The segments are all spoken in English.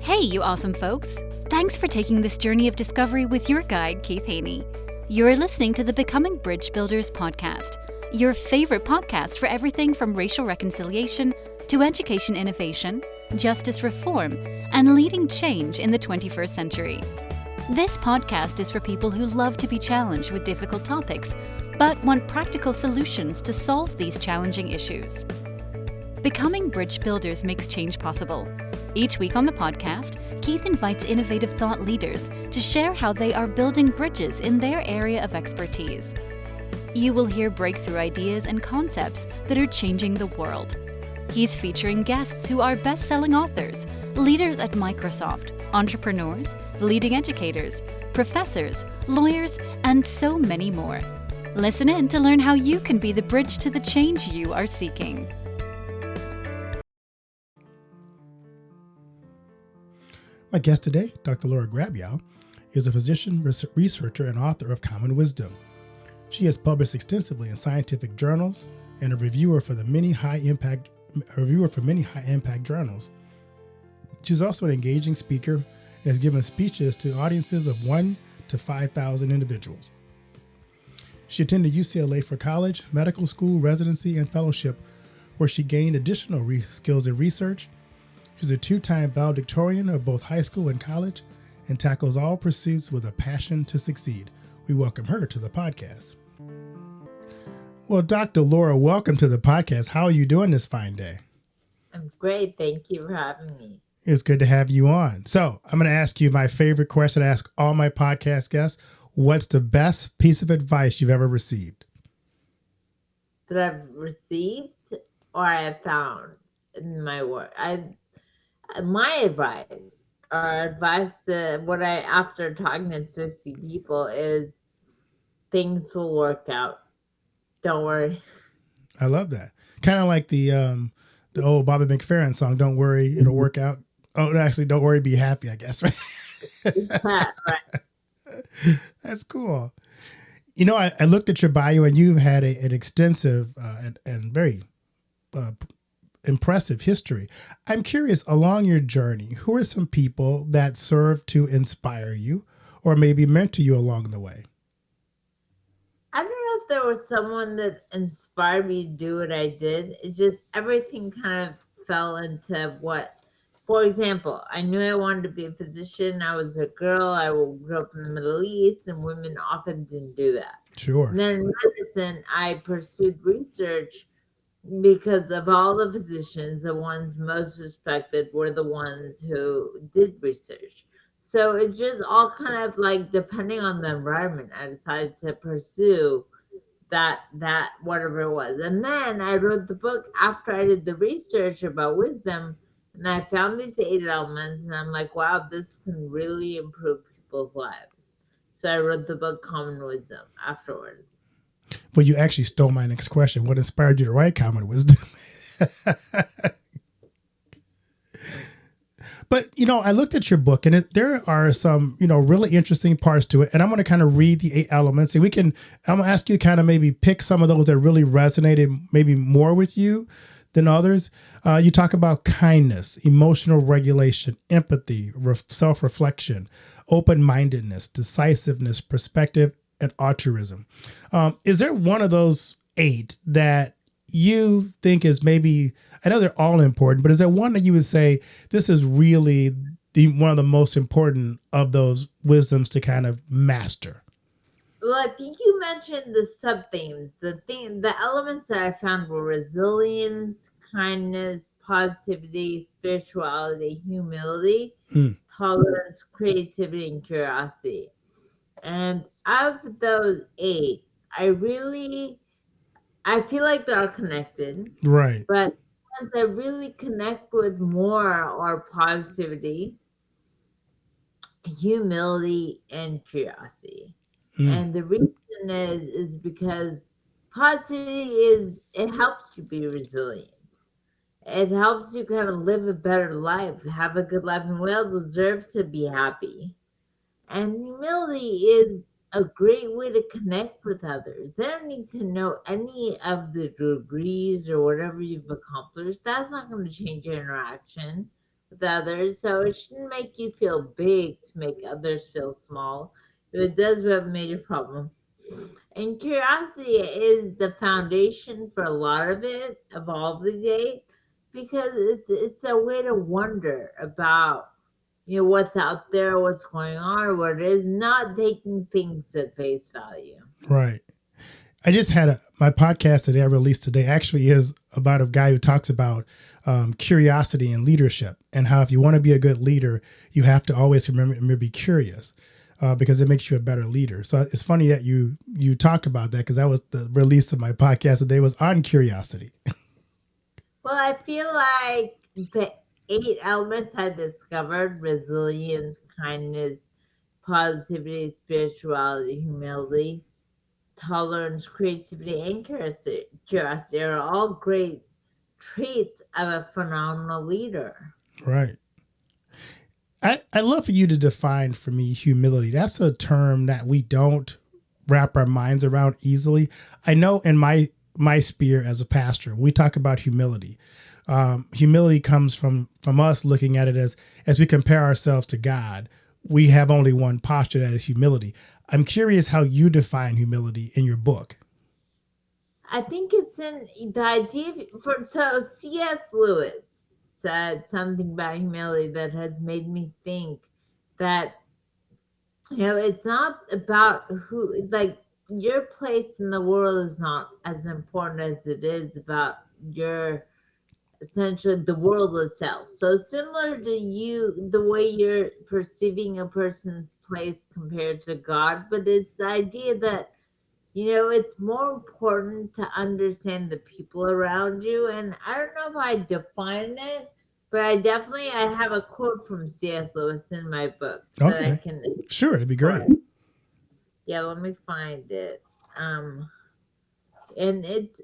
Hey, you awesome folks! Thanks for taking this journey of discovery with your guide, Keith Haney. You're listening to the Becoming Bridge Builders podcast, your favorite podcast for everything from racial reconciliation to education innovation, justice reform, and leading change in the 21st century. This podcast is for people who love to be challenged with difficult topics, but want practical solutions to solve these challenging issues. Becoming Bridge Builders makes change possible. Each week on the podcast, Keith invites innovative thought leaders to share how they are building bridges in their area of expertise. You will hear breakthrough ideas and concepts that are changing the world. He's featuring guests who are best-selling authors, leaders at Microsoft, entrepreneurs, leading educators, professors, lawyers, and so many more. Listen in to learn how you can be the bridge to the change you are seeking. My guest today, Dr. Laura Gabayan, is a physician, researcher, and author of Common Wisdom. She has published extensively in scientific journals and a reviewer for many high-impact journals. She's also an engaging speaker and has given speeches to audiences of 1 to 5,000 individuals. She attended UCLA for college, medical school, residency, and fellowship, where she gained additional skills in research. She's a 2-time valedictorian of both high school and college and tackles all pursuits with a passion to succeed. We welcome her to the podcast. Well, Dr. Laura, welcome to the podcast. How are you doing this fine day? I'm great. Thank you for having me. It's good to have you on. So I'm going to ask you my favorite question I ask all my podcast guests. What's the best piece of advice you've ever received? That I've received or I have found in my work? My advice, after talking to 60 people, is things will work out. Don't worry. I love that. Kind of like the old Bobby McFerrin song, "Don't worry, it'll work out." Oh, actually, "Don't worry, be happy," I guess, right? Right. That's cool. You know, I looked at your bio and you've had an extensive and very impressive history. I'm curious, along your journey, who are some people that serve to inspire you or maybe mentor you along the way? I don't know if there was someone that inspired me to do what I did. It just, everything kind of fell into what, for example, I knew I wanted to be a physician. I was a girl. I grew up in the Middle East, and women often didn't do that. Sure. And then in medicine, I pursued research because of all the physicians, the ones most respected were the ones who did research. So it just all kind of like, depending on the environment, I decided to pursue that whatever it was. And then I wrote the book after I did the research about wisdom, and I found these 8 elements, and I'm like, wow, this can really improve people's lives. So I wrote the book Common Wisdom afterwards. Well, you actually stole my next question. What inspired you to write Common Wisdom? But, I looked at your book and there are some, really interesting parts to it. And I'm going to kind of read the 8 elements and I'm going to ask you to kind of maybe pick some of those that really resonated maybe more with you than others. You talk about kindness, emotional regulation, empathy, self-reflection, open-mindedness, decisiveness, perspective, and altruism. Is there one of those 8 that you think is maybe, I know they're all important, but is there one that you would say this is really one of the most important of those wisdoms to kind of master? Well, I think you mentioned the sub-themes. The elements that I found were resilience, kindness, positivity, spirituality, humility, tolerance, creativity, and curiosity. And of those 8, I feel like they're all connected. Right. But ones I really connect with more are positivity, humility, and curiosity. And the reason is because positivity it helps you be resilient. It helps you kind of live a better life, have a good life, and we all deserve to be happy. And humility is a great way to connect with others. They don't need to know any of the degrees or whatever you've accomplished. That's not going to change your interaction. with others. So it shouldn't make you feel big to make others feel small. If it does, we have a major problem. And curiosity is the foundation for a lot of it, of all the day, because it's a way to wonder about what's out there, what's going on, or what it is, not taking things at face value. Right. I just had my podcast that I released today actually is about a guy who talks about curiosity and leadership, and how if you want to be a good leader, you have to always remember to be curious, because it makes you a better leader. So it's funny that you talk about that, because that was the release of my podcast today was on curiosity. Well, I feel like the 8 elements I discovered: resilience, kindness, positivity, spirituality, humility, tolerance, creativity, and curiosity are all great traits of a phenomenal leader. Right. I love for you to define for me humility. That's a term that we don't wrap our minds around easily. I know in my sphere as a pastor, we talk about humility. Humility comes from us looking at it as we compare ourselves to God. We have only one posture, that is humility. I'm curious how you define humility in your book. I think it's in the idea for so C.S. Lewis said something about humility that has made me think that it's not about who, like, your place in the world is not as important as it is about your, essentially, the world itself. So similar to you, the way you're perceiving a person's place compared to God, but it's the idea that it's more important to understand the people around you. And I don't know if I define it, but I have a quote from C.S. Lewis in my book that I Okay. can Sure, it'd be great. express. Yeah, let me find it. Um, and it's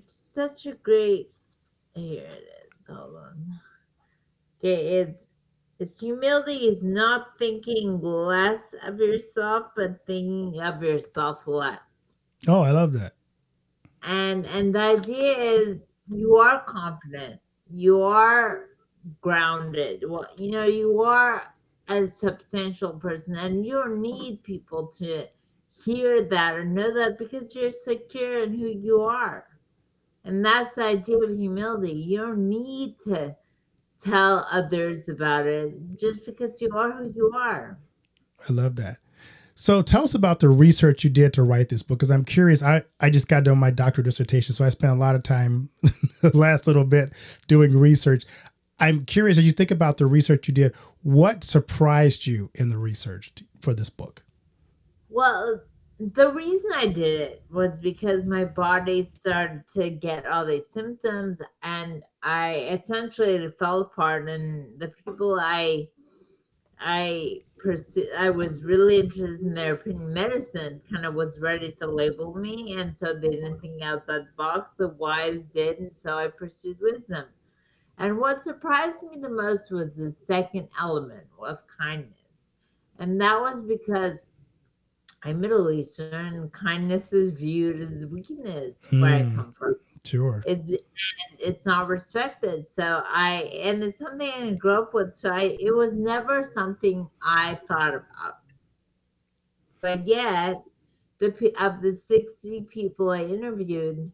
such a great. Here it is. Hold on. Okay, it's humility is not thinking less of yourself, but thinking of yourself less. Oh, I love that. And the idea is you are confident, you are grounded, well, you are a substantial person, and you don't need people to hear that or know that, because you're secure in who you are. And that's the idea of humility. You don't need to tell others about it, just because you are who you are. I love that. So tell us about the research you did to write this book, because I'm curious. I just got done my doctoral dissertation, so I spent a lot of time the last little bit doing research. I'm curious, as you think about the research you did, what surprised you in the research for this book? Well, the reason I did it was because my body started to get all these symptoms, and I essentially fell apart. And the people I was really interested in their opinion. Medicine kind of was ready to label me, and so they didn't think outside the box. The wise did, and so I pursued wisdom. And what surprised me the most was the second element of kindness, and that was because I'm Middle Eastern. Kindness is viewed as weakness where I Hmm. come from. Sure. It's not respected. And it's something I didn't grow up with. It was never something I thought about. But yet, of the 60 people I interviewed,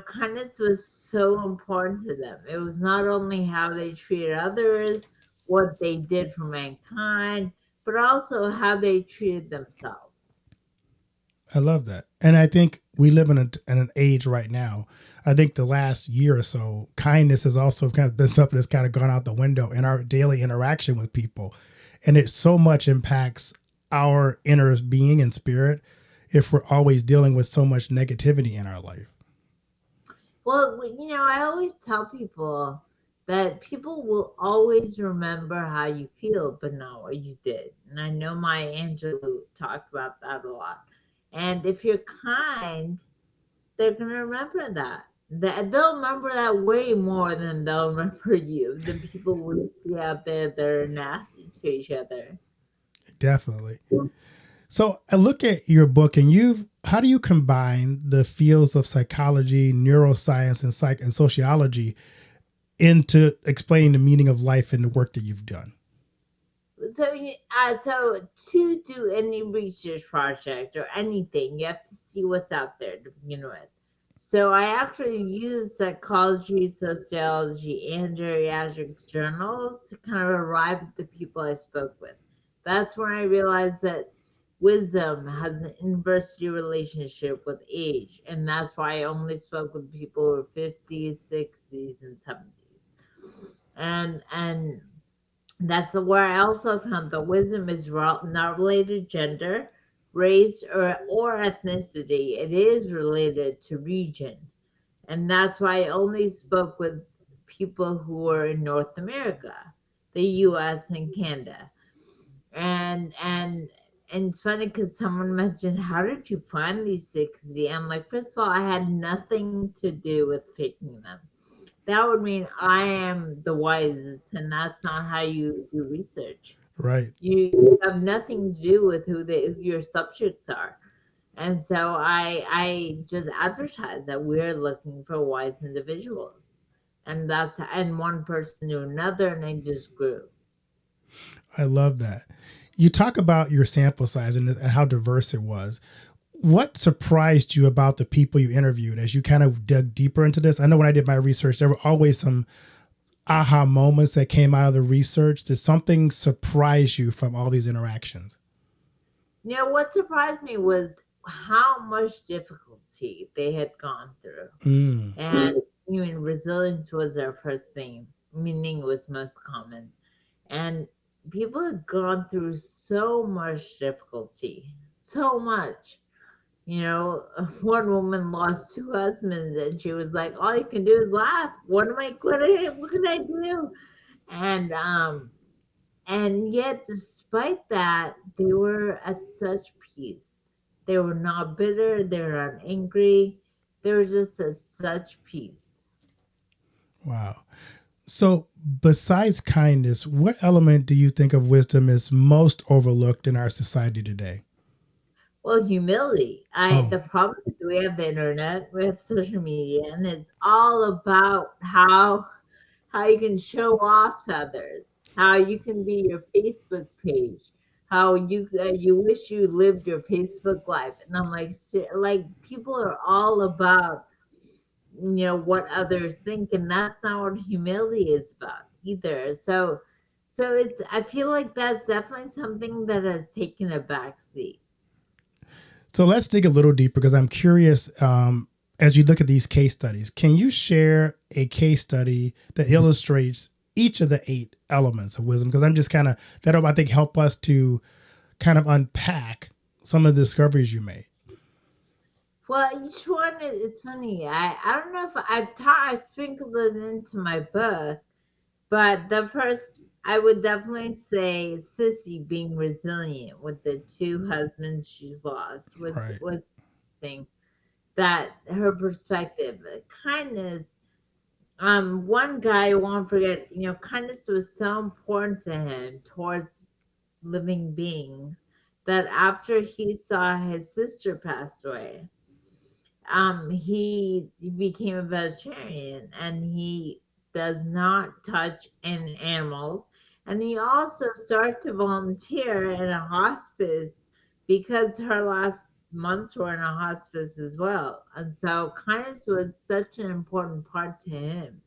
kindness was so important to them. It was not only how they treated others, what they did for mankind, but also how they treated themselves. I love that. And I think we live in an age right now. I think the last year or so, kindness has also kind of been something that's kind of gone out the window in our daily interaction with people. And it so much impacts our inner being and spirit if we're always dealing with so much negativity in our life. Well, I always tell people that people will always remember how you feel, but not what you did. And I know Maya Angelou talked about that a lot. And if you're kind, they're going to remember that. They'll remember that way more than they'll remember you, the people we see out there that are nasty to each other. Definitely. So I look at your book, and how do you combine the fields of psychology, neuroscience, and sociology into explaining the meaning of life and the work that you've done? So to do any research project or anything, you have to see what's out there to begin with. So I actually use psychology, sociology, and geriatric journals to kind of arrive at the people I spoke with. That's when I realized that wisdom has an inversely relationship with age, and that's why I only spoke with people who are 50s, 60s, and 70s. And that's where I also found that wisdom is not related to gender, race, or ethnicity. It is related to region. And that's why I only spoke with people who were in North America, the US and Canada. And it's funny because someone mentioned, how did you find these 60? I'm like, first of all, I had nothing to do with picking them. That would mean I am the wisest, and that's not how you do research. Right. You have nothing to do with who your subjects are. And so I just advertise that we're looking for wise individuals. And one person to another, and I just grew. I love that. You talk about your sample size and how diverse it was. What surprised you about the people you interviewed as you kind of dug deeper into this? I know when I did my research, there were always some aha moments that came out of the research. Did something surprise you from all these interactions? What surprised me was how much difficulty they had gone through. Mm, And resilience was our first theme, meaning it was most common. And people had gone through so much difficulty, so much. One woman lost two husbands, and she was like, "All you can do is laugh. What can I do?" And and yet, despite that, they were at such peace. They were not bitter. They were not angry. They were just at such peace. wow. So, besides kindness, what element do you think of wisdom is most overlooked in our society today? Well, humility. Oh, The problem is we have the internet, we have social media, and it's all about how you can show off to others, how you can be your Facebook page, how you wish you lived your Facebook life. And I'm like, like people are all about what others think, and that's not what humility is about either. So it's I feel like that's definitely something that has taken a back seat. so let's dig a little deeper because I'm curious. As you look at these case studies, can you share a case study that illustrates each of the eight elements of wisdom? Because I'm just kind of that'll I think help us to kind of unpack some of the discoveries you made. Well, each one it's funny. I don't know if I sprinkled it into my book, but the first I would definitely say Sissy being resilient with the two husbands she's lost Right. was thing that her perspective, kindness. One guy I won't forget. Kindness was so important to him towards living beings that after he saw his sister pass away, he became a vegetarian, and he does not touch any animals, and he also started to volunteer in a hospice because her last months were in a hospice as well. And so kindness was such an important part to him.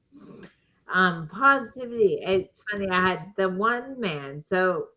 Positivity, it's funny, I had the one man, so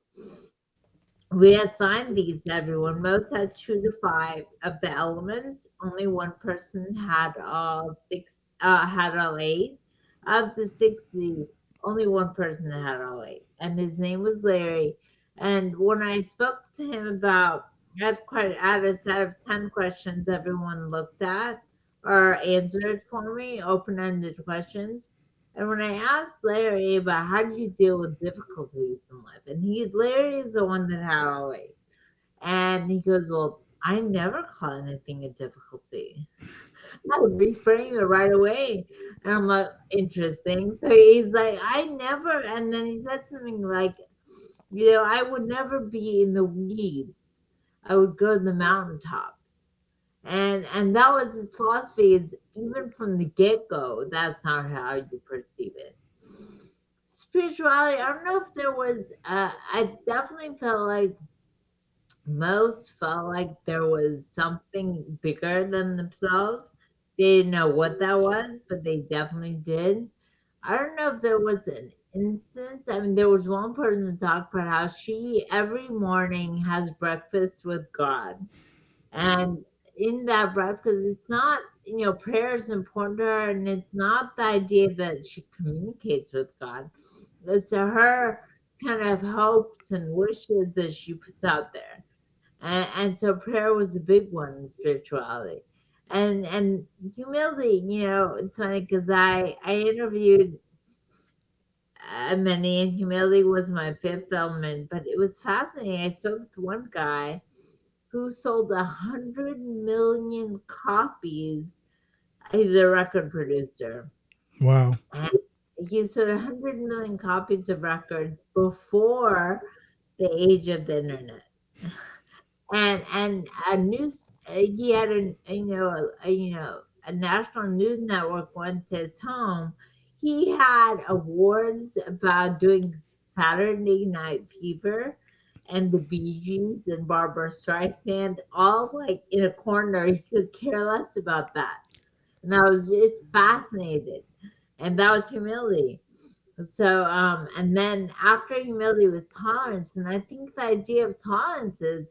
we assigned these to everyone. Most had 2 to 5 of the elements. Only one person had all six. Had all 8 of the 60. Only one person had all 8, and his name was Larry. And when I spoke to him about, I had a set of 10 questions everyone looked at or answered for me, open-ended questions. And when I asked Larry about how do you deal with difficulties in life, and Larry is the one that had all 8, and he goes, "Well, I never call anything a difficulty. I would reframe it right away." And I'm like, interesting. So he's like, "I never," and then he said something like, "I would never be in the weeds. I would go to the mountaintops." And that was his philosophy, is even from the get go, that's not how you perceive it. spirituality, I don't know if there was, I definitely felt like most felt like there was something bigger than themselves. They didn't know what that was, but they definitely did. I don't know if there was an instance. I mean, there was one person who talked about how she every morning has breakfast with God. And in that breakfast, it's not, prayer is important to her, and it's not the idea that she communicates with God. It's her kind of hopes and wishes that she puts out there, and so prayer was a big one in spirituality, and humility. It's funny because I interviewed many, and humility was my fifth element. But it was fascinating. I spoke to one guy who sold 100 million copies. He's a record producer, Wow. and he sold 100 million copies of records before the age of the internet. And a news he had a national news network went to his home. He had awards about doing Saturday Night Fever and the Bee Gees and Barbara Streisand, all like in a corner. He could care less about that, and I was just fascinated. And that was humility. So, and then after humility was tolerance, and I think the idea of tolerance is,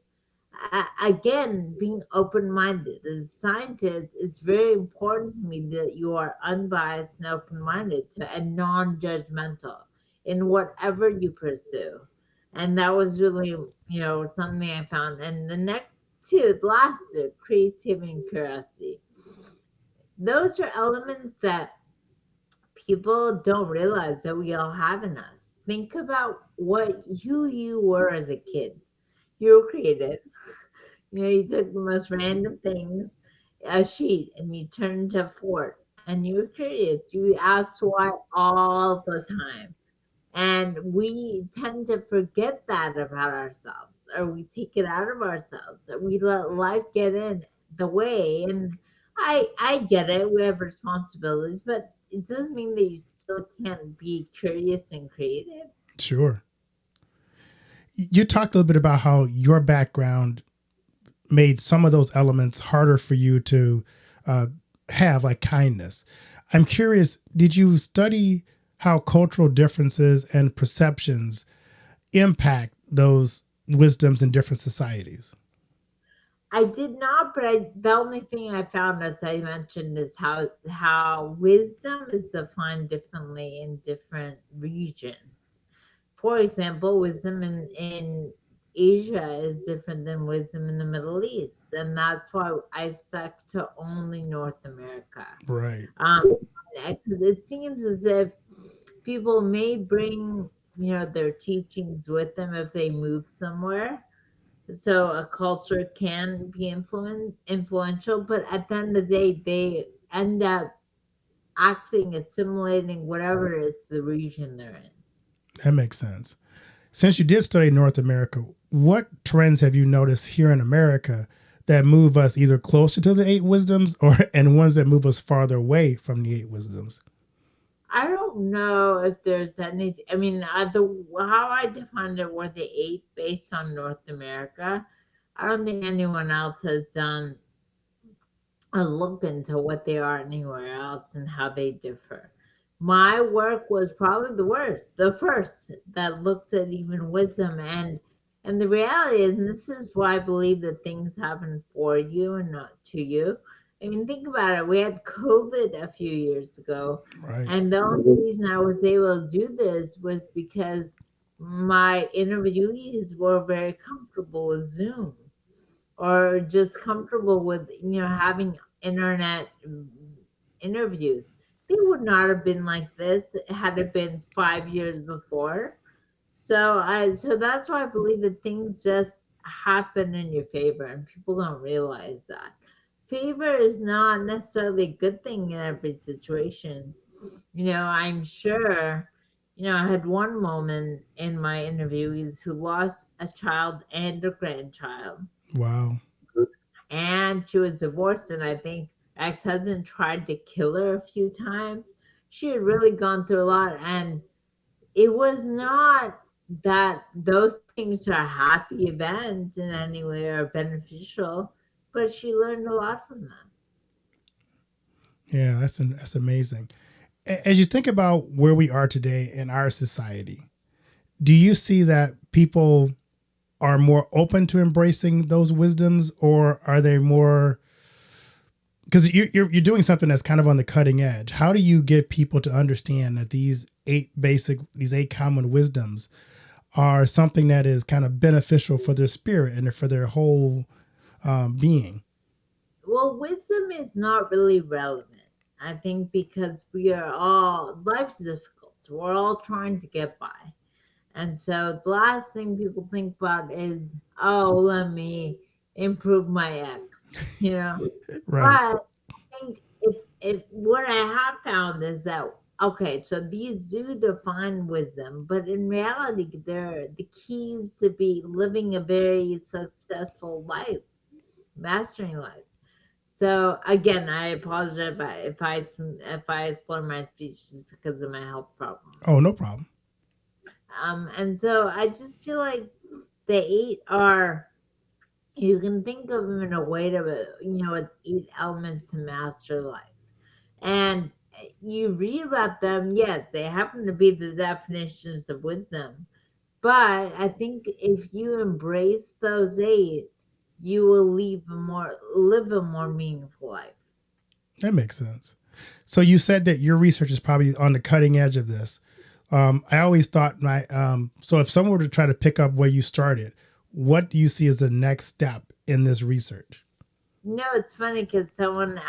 again, being open-minded. As a scientist, it's very important to me that you are unbiased and open-minded and non-judgmental in whatever you pursue. And that was really, something I found. And the next two, the last two, creativity and curiosity. Those are elements that people don't realize that we all have in us. Think about who you were as a kid. You were creative. You took the most random things, a sheet, and you turned into a fort. And you were curious. You asked why all the time. And we tend to forget that about ourselves, or we take it out of ourselves, or we let life get in the way. And I get it. We have responsibilities, but it doesn't mean that you still can't be curious and creative. Sure. You talked a little bit about how your background made some of those elements harder for you to uh, have, like kindness. I'm curious, did you study how cultural differences and perceptions impact those wisdoms in different societies? I did not, but the only thing I found, as I mentioned, is how wisdom is defined differently in different regions. For example, wisdom in Asia is different than wisdom in the Middle East, and that's why I stuck to only North America. Right. Um, because it seems as if people may bring, their teachings with them if they move somewhere, so a culture can be influential, but at the end of the day, they end up acting, assimilating whatever it is the region they're in. That makes sense. Since you did study North America, what trends have you noticed here in America that move us either closer to the eight wisdoms or and ones that move us farther away from the eight wisdoms? I don't know if there's any. I mean, the how I defined it were the eight based on North America. I don't think anyone else has done a look into what they are anywhere else and how they differ. My work was probably the first that looked at even wisdom, and the reality is, and this is why I believe that things happen for you and not to you. I mean, think about it. We had COVID a few years ago, Right. and the only reason I was able to do this was because my interviewees were very comfortable with Zoom, or just comfortable with having internet interviews. They would not have been like this had it been 5 years before. So that's why I believe that things just happen in your favor, and people don't realize that favor is not necessarily a good thing in every situation. I'm sure, I had one woman in my interviewees who lost a child and a grandchild, Wow. and she was divorced, and I think ex-husband tried to kill her a few times. She had really gone through a lot, and it was not that those things are happy events in any way or beneficial, but she learned a lot from them. Yeah, that's amazing. As you think about where we are today in our society, do you see that people are more open to embracing those wisdoms, or are they more, because you're doing something that's kind of on the cutting edge? How do you get people to understand that these eight common wisdoms are something that is kind of beneficial for their spirit and for their whole being? Well, wisdom is not really relevant, I think, because we are all, life's difficult. We're all trying to get by. And so the last thing people think about is, oh, let me improve my ex, you know. Right. But I think if what I have found is that, okay, so these do define wisdom, but in reality, they're the keys to be living a very successful life, mastering life. So again, I apologize if I slur my speech just because of my health problems. Oh, no problem. And so I just feel like the eight are, you can think of them in a way to, it's eight elements to master life. And you read about them, yes, they happen to be the definitions of wisdom. But I think if you embrace those eight, you will live a more meaningful life. That makes sense. So you said that your research is probably on the cutting edge of this. I always thought so if someone were to try to pick up where you started, what do you see as the next step in this research? No, it's funny because someone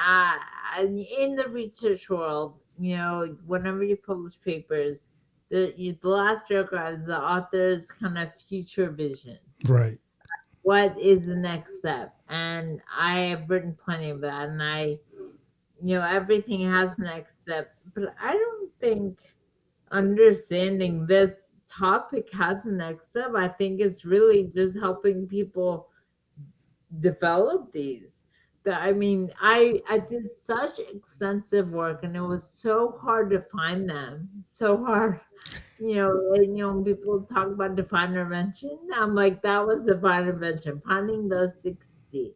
in the research world, whenever you publish papers, the last paragraph is the author's kind of future vision. Right. What is the next step? And I have written plenty of that, and everything has next step. But I don't think understanding this topic has a next step. I think it's really just helping people develop these. I mean, I did such extensive work, and it was so hard to find them. So hard. When people talk about divine intervention, I'm like, that was divine intervention. Finding those 60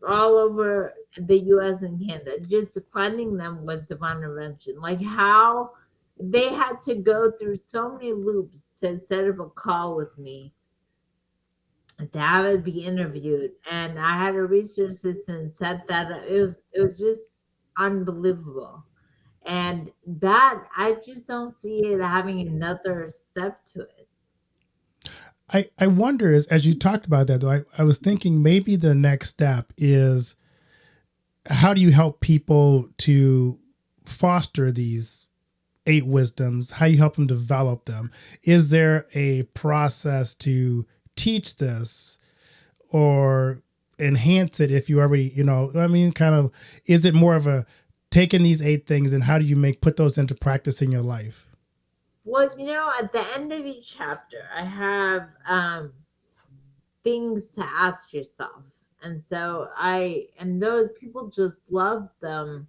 all over the US and Canada, just finding them was divine intervention. Like how they had to go through so many loops to set up a call with me to have it be interviewed. And I had a research assistant set that up. It was just unbelievable. And that I just don't see it having another step to it. I wonder as you talked about that though, I was thinking maybe the next step is how do you help people to foster these eight wisdoms? How you help them develop them? Is there a process to teach this or enhance it if you already, I mean, kind of, is it more of a taking these eight things and how do you put those into practice in your life? Well, at the end of each chapter, I have things to ask yourself. And so and those people just loved them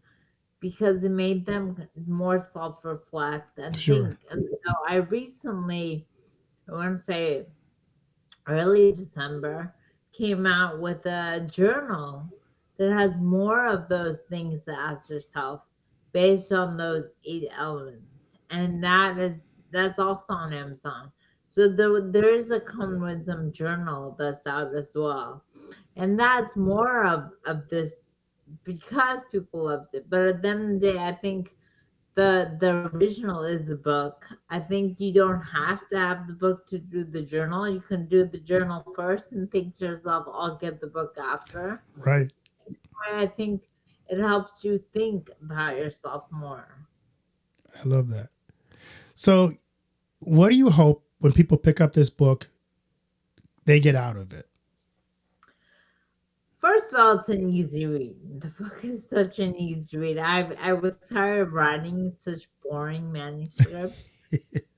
because it made them more self reflect and Sure. think. And so I want to say early December, came out with a journal that has more of those things to ask yourself based on those eight elements. And that's also on Amazon. So there is a common wisdom journal that's out as well. And that's more of this because people loved it. But at the end of the day, I think the original is the book. I think you don't have to have the book to do the journal. You can do the journal first and think to yourself, I'll get the book after. Right. I think it helps you think about yourself more. I love that. So, what do you hope when people pick up this book, they get out of it? First of all, it's an easy read. The book is such an easy read. I was tired of writing such boring manuscripts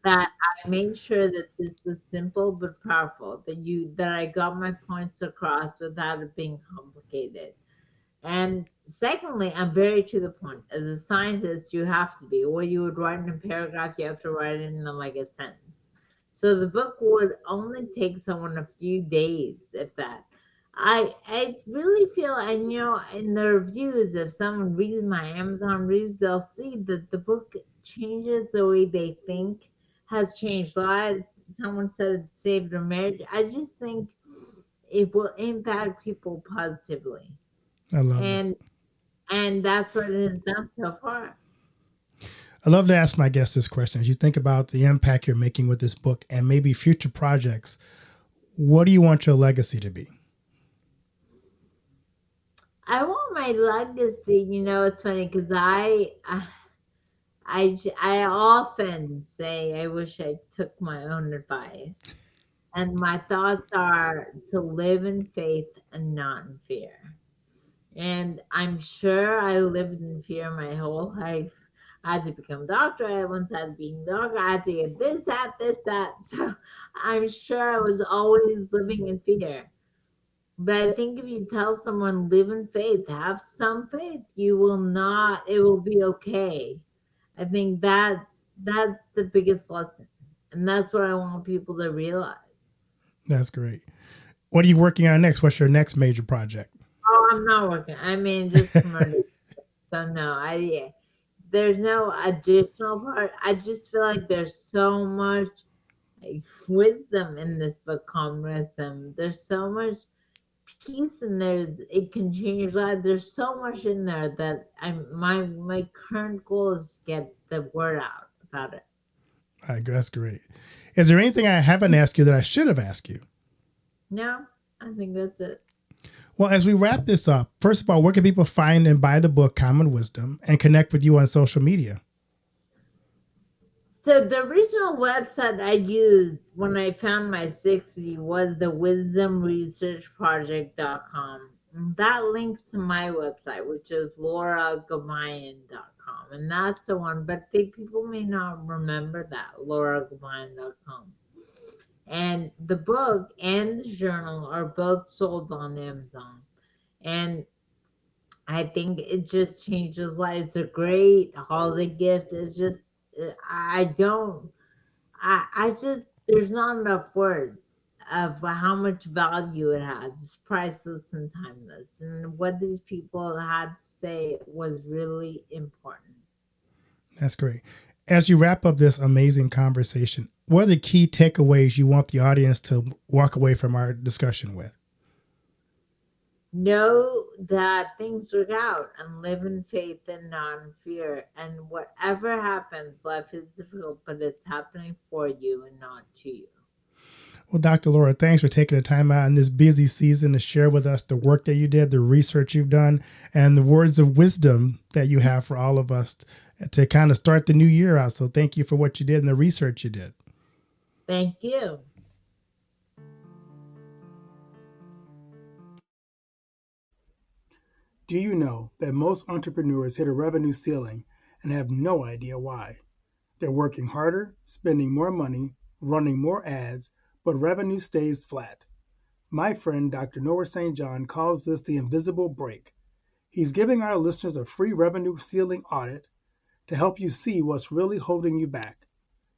that I made sure that this was simple but powerful. That I got my points across without it being complicated. And secondly, I'm very to the point. As a scientist, you have to be. What you would write in a paragraph, you have to write it in like a sentence. So the book would only take someone a few days, if that. I really feel, and in the reviews, if someone reads my Amazon reviews, they'll see that the book changes the way they think, has changed lives. Someone said it saved their marriage. I just think it will impact people positively. I love that. And and that's what it has done so far. I love to ask my guests this question. As you think about the impact you're making with this book and maybe future projects, what do you want your legacy to be? I want my legacy. It's funny because I often say I wish I took my own advice, and my thoughts are to live in faith and not in fear. And I'm sure I lived in fear my whole life. I had to become a doctor. I once had to be a doctor. I had to get this, that, this, that. So I'm sure I was always living in fear. But I think if you tell someone live in faith, have some faith, you will not, it will be okay. I think that's the biggest lesson. And that's what I want people to realize. That's great. What are you working on next? What's your next major project? Oh, I'm not working. I mean, just commercial. So no, there's no additional part. I just feel like there's so much like wisdom in this book, communism. There's so much peace in there. It can change your life. There's so much in there that my current goal is to get the word out about it. That's great. Is there anything I haven't asked you that I should have asked you? No, I think that's it. Well, as we wrap this up, first of all, where can people find and buy the book Common Wisdom and connect with you on social media? So the original website I used when I found my 60 was the wisdomresearchproject.com. That links to my website, which is lauragabayan.com. And that's the one, but people may not remember that, lauragabayan.com. And the book and the journal are both sold on Amazon. And I think it just changes lives. It's a great holiday gift. It's just, I don't, I just, there's not enough words of how much value it has. It's priceless and timeless. And what these people had to say was really important. That's great. As you wrap up this amazing conversation, what are the key takeaways you want the audience to walk away from our discussion with? Know that things work out and live in faith and not in fear. And whatever happens, life is difficult, but it's happening for you and not to you. Well, Dr. Laura, thanks for taking the time out in this busy season to share with us the work that you did, the research you've done, and the words of wisdom that you have for all of us to kind of start the new year out. So thank you for what you did and the research you did. Thank you. Do you know that most entrepreneurs hit a revenue ceiling and have no idea why? They're working harder, spending more money, running more ads, but revenue stays flat. My friend Dr. Noah St. John calls this the invisible break. He's giving our listeners a free revenue ceiling audit to help you see what's really holding you back.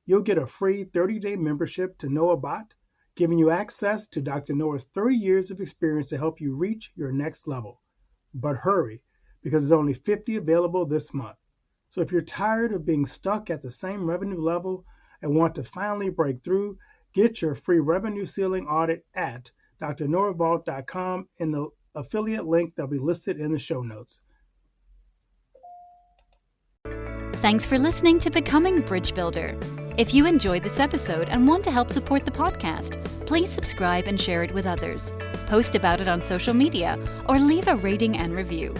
You'll get a free 30-day membership to NoahBot, giving you access to Dr. Noah's 30 years of experience to help you reach your next level. But hurry, because there's only 50 available this month. So if you're tired of being stuck at the same revenue level and want to finally break through, get your free revenue ceiling audit at drnoahvault.com in the affiliate link that'll be listed in the show notes. Thanks for listening to Becoming Bridge Builder. If you enjoyed this episode and want to help support the podcast, please subscribe and share it with others. Post about it on social media or leave a rating and review.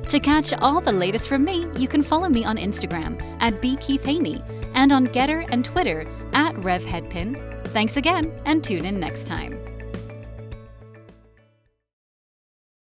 To catch all the latest from me, you can follow me on Instagram at bkeithhaney and on Getter and Twitter at RevHeadpin. Thanks again and tune in next time.